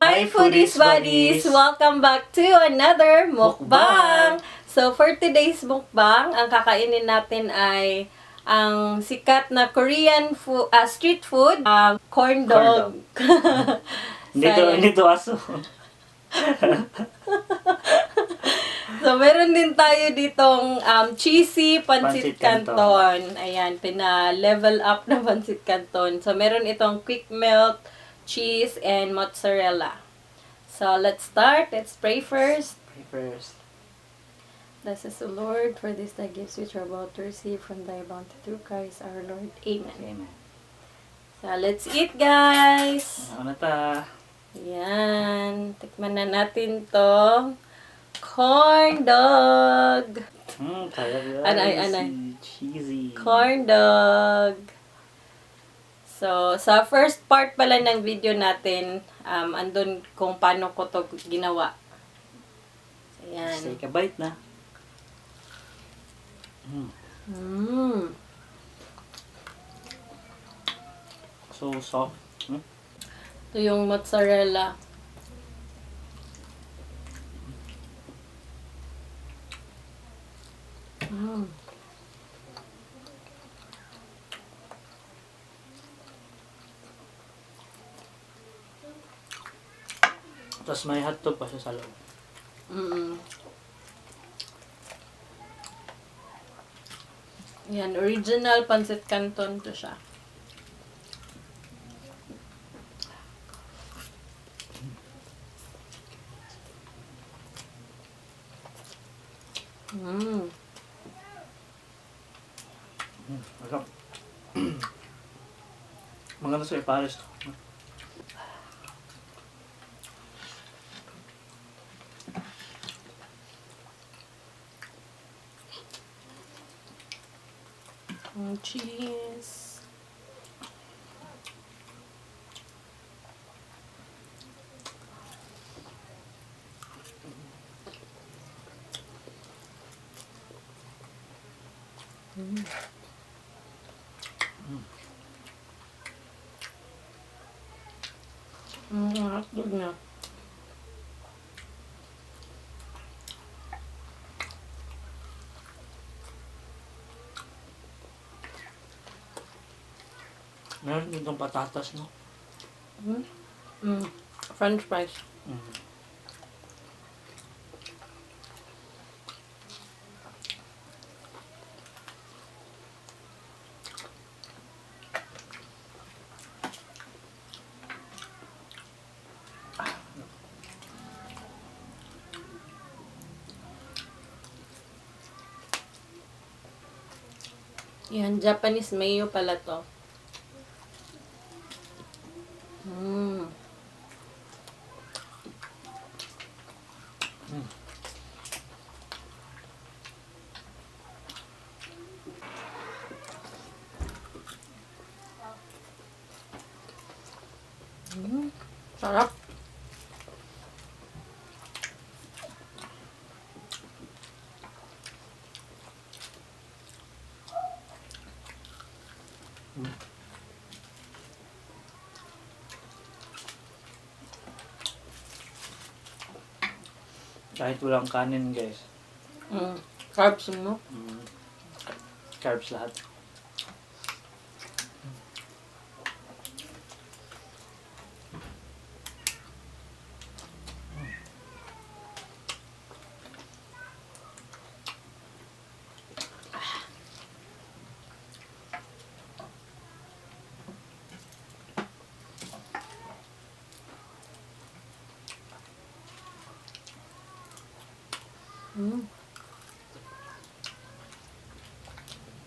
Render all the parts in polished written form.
Hi Foodiez Buddies! Welcome back to another mukbang! So for today's mukbang, ang kakainin natin ay ang sikat na Korean street food, corndog. Hindi to aso. So meron din tayo ditong cheesy pancit Pancit canton. canton. Ayan, pina-level up na pancit canton. So meron itong quick melt, cheese, and mozzarella. So let's start. Let's pray first. Bless us, O Lord, for this thy gifts which are about to receive from thy bounty through Christ our Lord. Amen. Amen. So let's eat, guys! Ano ta? Yan. Tikman na natin to. Corndog! Kaya Anay. cheesy. Corndog! So, sa first part pala ng video natin, andun kung paano ko to ginawa. Ayan. Take a bite na. So soft. Ito yung mozzarella. Tapos may hotdog pa siya sa loob. Yan, original pancit canton to siya. Masarap. Maganda sa ipares to. Cheese. Hotdog na. Meron din itong patatas, no? French fries. Yan, Japanese mayo pala to. Sarap. Kahit walang kanin, guys. Carbs mo. Carbs lahat.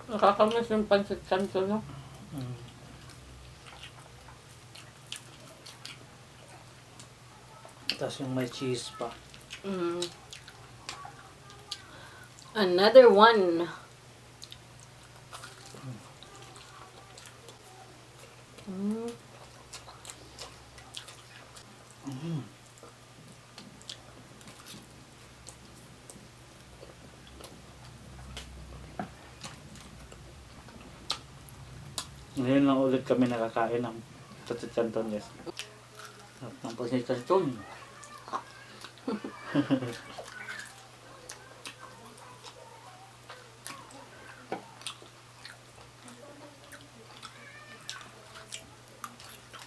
Nakakamiss yung pancit canton, no? Tapos yung may cheese pa. Another one. Ngayon lang ulit kami nakakain ng pancit canton, guys. Ang pagsikanton.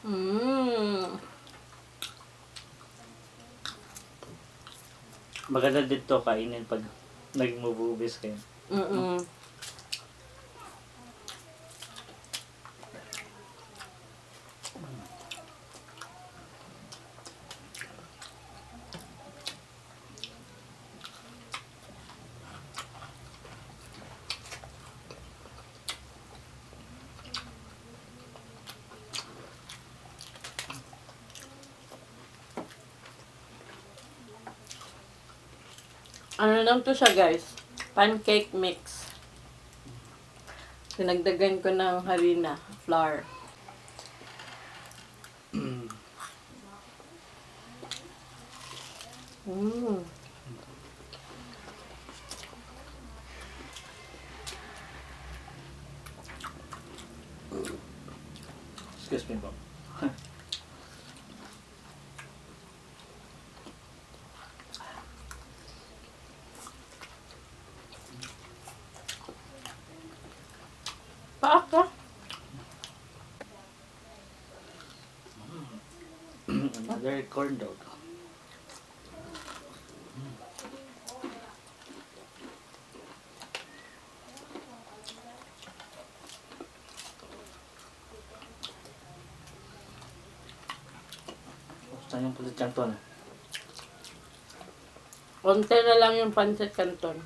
Mmm. Maganda dito kainin pag nagmububis kayo. Mm-mm. Ano lang to siya, guys? Pancake mix. Sinagdagan ko ng harina, flour. Mmm. Excuse me po. Paaka. Another corn dog. Saan yung pulit canton? Konti na lang yung pancit canton.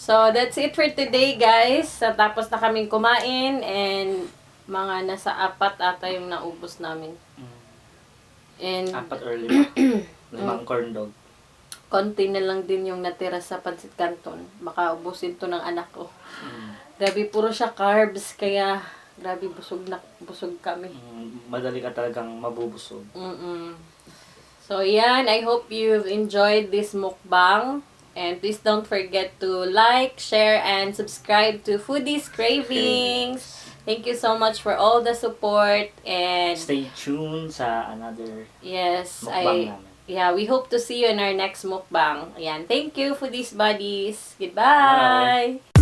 So, that's it for today, guys. So, tapos na kaming kumain and mga nasa 4 ata yung naubos namin. And 4 or 5. 5 corn dog. konti na lang din yung natira sa pancit canton. Baka ubusin to ng anak ko. Grabe, puro siya carbs, kaya grabe busog na busog kami. Madali ka talagang mabubusog. So, yan. I hope you've enjoyed this mukbang. And please don't forget to like, share, and subscribe to Foodiez Cravings. Thank you so much for all the support. And Stay tuned sa another yes, mukbang namin. we hope to see you in our next mukbang. Ayan. Thank you, Foodiez Buddies. Bye. Goodbye!